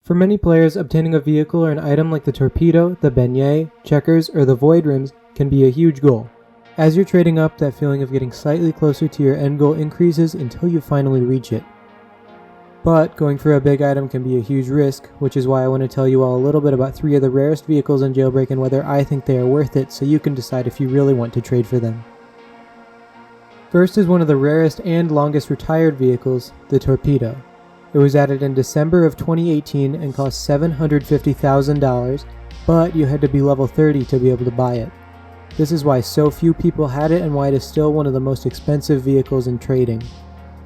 For many players, obtaining a vehicle or an item like the torpedo, the beignet, checkers, or the void rims can be a huge goal. As you're trading up, that feeling of getting slightly closer to your end goal increases until you finally reach it. But going for a big item can be a huge risk, which is why I want to tell you all a little bit about 3 of the rarest vehicles in Jailbreak and whether I think they are worth it, so you can decide if you really want to trade for them. First is one of the rarest and longest retired vehicles, the torpedo. It was added in December of 2018 and cost $750,000, but you had to be level 30 to be able to buy it. This is why so few people had it and why it is still one of the most expensive vehicles in trading.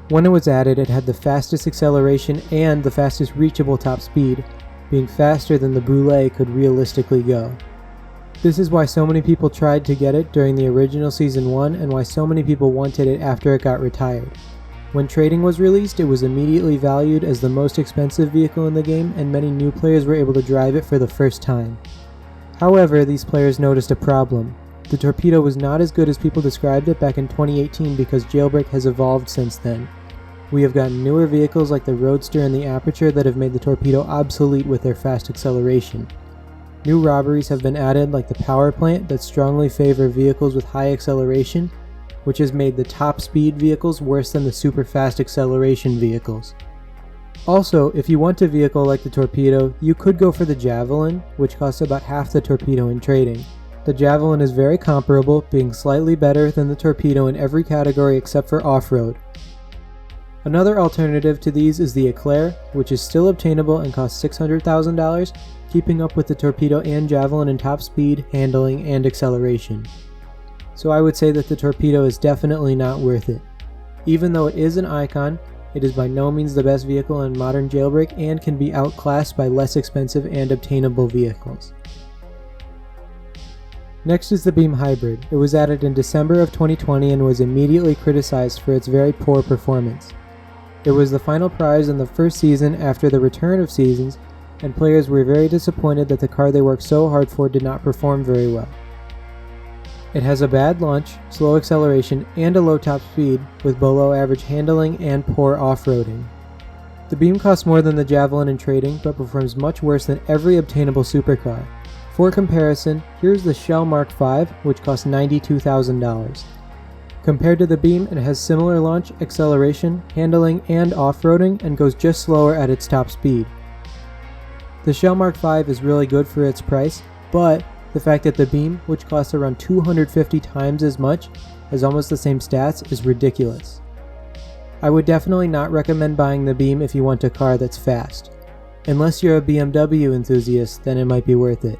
When it was added, it had the fastest acceleration and the fastest reachable top speed, being faster than the Brûlée could realistically go. This is why so many people tried to get it during the original Season 1 and why so many people wanted it after it got retired. When trading was released, it was immediately valued as the most expensive vehicle in the game and many new players were able to drive it for the first time. However, these players noticed a problem. The torpedo was not as good as people described it back in 2018 because Jailbreak has evolved since then. We have gotten newer vehicles like the Roadster and the Aperture that have made the torpedo obsolete with their fast acceleration. New robberies have been added like the power plant that strongly favor vehicles with high acceleration, which has made the top speed vehicles worse than the super fast acceleration vehicles. Also, if you want a vehicle like the torpedo, you could go for the Javelin, which costs about half the torpedo in trading. The Javelin is very comparable, being slightly better than the torpedo in every category except for off-road. Another alternative to these is the Eclair, which is still obtainable and costs $600,000, keeping up with the torpedo and Javelin in top speed, handling, and acceleration. So I would say that the torpedo is definitely not worth it. Even though it is an icon, it is by no means the best vehicle in modern Jailbreak and can be outclassed by less expensive and obtainable vehicles. Next is the Beam Hybrid. It was added in December of 2020 and was immediately criticized for its very poor performance. It was the final prize in the first season after the return of seasons, and players were very disappointed that the car they worked so hard for did not perform very well. It has a bad launch, slow acceleration, and a low top speed, with below average handling and poor off-roading. The Beam costs more than the Javelin in trading, but performs much worse than every obtainable supercar. For comparison, here's the Shell Mark V, which costs $92,000. Compared to the Beam, it has similar launch, acceleration, handling, and off-roading, and goes just slower at its top speed. The Shell Mark V is really good for its price, but the fact that the Beam, which costs around 250 times as much, has almost the same stats is ridiculous. I would definitely not recommend buying the Beam if you want a car that's fast. Unless you're a BMW enthusiast, then it might be worth it.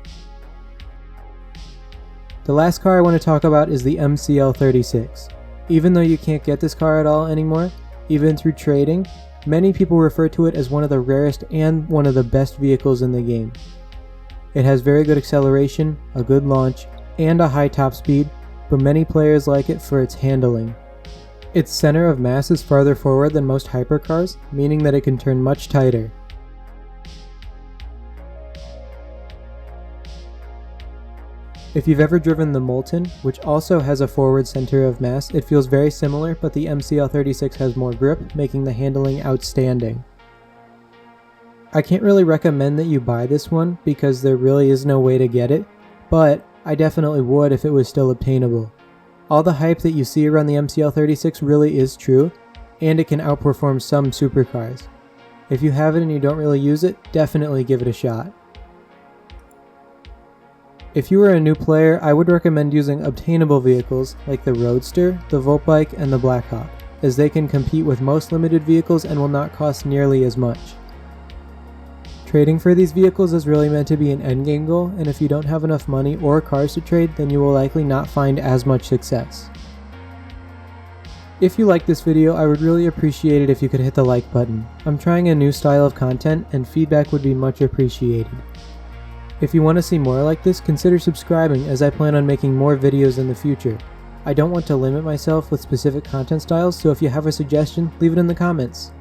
The last car I want to talk about is the MCL36. Even though you can't get this car at all anymore, even through trading, many people refer to it as one of the rarest and one of the best vehicles in the game. It has very good acceleration, a good launch, and a high top speed, but many players like it for its handling. Its center of mass is farther forward than most hypercars, meaning that it can turn much tighter. If you've ever driven the Molten, which also has a forward center of mass, it feels very similar, but the MCL36 has more grip, making the handling outstanding. I can't really recommend that you buy this one because there really is no way to get it, but I definitely would if it was still obtainable. All the hype that you see around the MCL36 really is true, and it can outperform some supercars. If you have it and you don't really use it, definitely give it a shot. If you are a new player, I would recommend using obtainable vehicles like the Roadster, the Voltbike, and the Blackhawk, as they can compete with most limited vehicles and will not cost nearly as much. Trading for these vehicles is really meant to be an endgame goal, and if you don't have enough money or cars to trade, then you will likely not find as much success. If you liked this video, I would really appreciate it if you could hit the like button. I'm trying a new style of content, and feedback would be much appreciated. If you want to see more like this, consider subscribing as I plan on making more videos in the future. I don't want to limit myself with specific content styles, so if you have a suggestion, leave it in the comments.